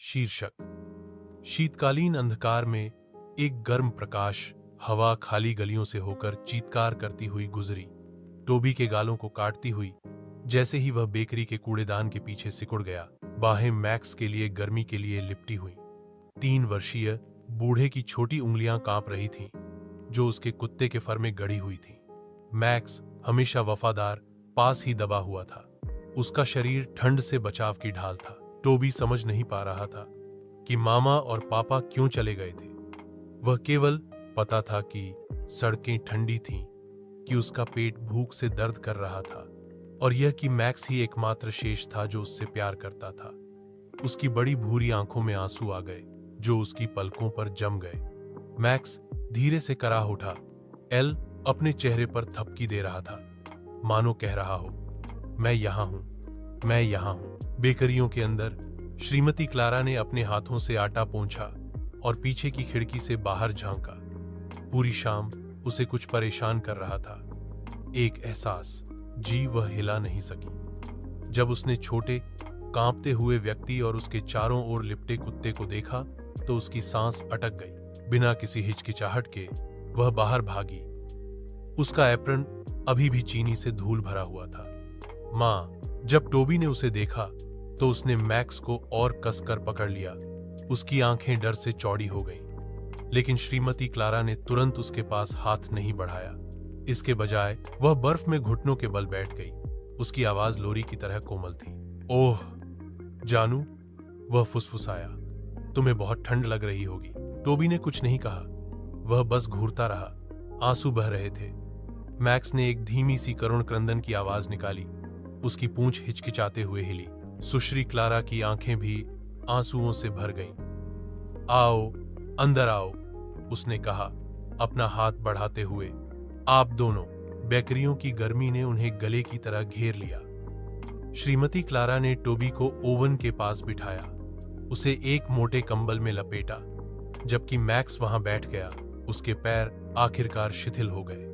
शीर्षक। शीतकालीन अंधकार में एक गर्म प्रकाश हवा खाली गलियों से होकर चीत्कार करती हुई गुजरी, टोबी के गालों को काटती हुई। जैसे ही वह बेकरी के कूड़ेदान के पीछे सिकुड़ गया, बाहें मैक्स के लिए गर्मी के लिए लिपटी हुई। 3 वर्षीय बूढ़े की छोटी उंगलियां कांप रही थीं, जो उसके कुत्ते के फर में गड़ी हुई थीं। मैक्स, हमेशा वफादार, पास ही दबा हुआ था। उसका शरीर ठंड से बचाव की ढाल था। टोबी समझ नहीं पा रहा था कि मामा और पापा क्यों चले गए थे। वह केवल पता था कि सड़कें ठंडी थीं, कि उसका पेट भूख से दर्द कर रहा था, और यह कि मैक्स ही एकमात्र शेष था जो उससे प्यार करता था। उसकी बड़ी भूरी आंखों में आंसू आ गए, जो उसकी पलकों पर जम गए। मैक्स धीरे से कराह उठा। एल अपने चेहरे पर थपकी दे रहा था, मानो कह रहा हो, मैं यहां हूं, मैं यहां हूं। बेकरियों के अंदर श्रीमती क्लारा ने अपने हाथों से आटा पोंछा और पीछे की खिड़की से बाहर झांका। पूरी शाम उसे कुछ परेशान कर रहा था, एक एहसास। जी वह हिला नहीं सकी। जब उसने छोटे कांपते हुए व्यक्ति और उसके चारों ओर लिपटे कुत्ते को देखा, तो उसकी सांस अटक गई। बिना किसी हिचकिचाहट के वह बाहर भागी। उसका एप्रन अभी भी चीनी से धूल भरा हुआ था। मां, जब टोबी ने उसे देखा तो उसने मैक्स को और कसकर पकड़ लिया। उसकी आंखें डर से चौड़ी हो गईं। लेकिन श्रीमती क्लारा ने तुरंत उसके पास हाथ नहीं बढ़ाया। इसके बजाय वह बर्फ में घुटनों के बल बैठ गई। उसकी आवाज लोरी की तरह कोमल थी। ओह जानू, वह फुसफुसाया, तुम्हें बहुत ठंड लग रही होगी। टोबी ने कुछ नहीं कहा, वह बस घूरता रहा। आंसू बह रहे थे। मैक्स ने एक धीमी सी करुण क्रंदन की आवाज निकाली। उसकी पूंछ हिचकिचाते हुए हिली। सुश्री क्लारा की आंखें भी आंसुओं से भर गईं। आओ, अंदर आओ, उसने कहा, अपना हाथ बढ़ाते हुए। आप दोनों। बेकरियों की गर्मी ने उन्हें गले की तरह घेर लिया। श्रीमती क्लारा ने टोबी को ओवन के पास बिठाया, उसे एक मोटे कंबल में लपेटा। जबकि मैक्स वहां बैठ गया, उसके पैर आखिरकार शिथिल हो गए।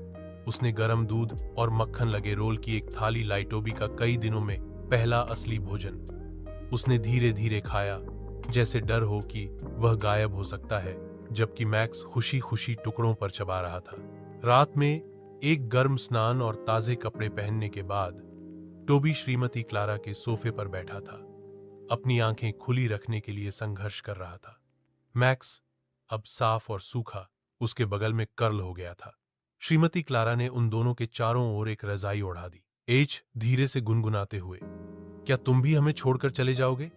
उसने गरम दूध और मक्खन लगे रोल की एक थाली लाई। टोबी का कई दिनों में पहला असली भोजन। उसने धीरे धीरे खाया, जैसे डर हो कि वह गायब हो सकता है, जबकि मैक्स खुशी खुशी टुकड़ों पर चबा रहा था। रात में एक गर्म स्नान और ताजे कपड़े पहनने के बाद टोबी श्रीमती क्लारा के सोफे पर बैठा था, अपनी आंखें खुली रखने के लिए संघर्ष कर रहा था। मैक्स अब साफ और सूखा उसके बगल में कर्ल हो गया था। श्रीमती क्लारा ने उन दोनों के चारों ओर एक रजाई ओढ़ा दी। एच धीरे से गुनगुनाते हुए, क्या तुम भी हमें छोड़कर चले जाओगे?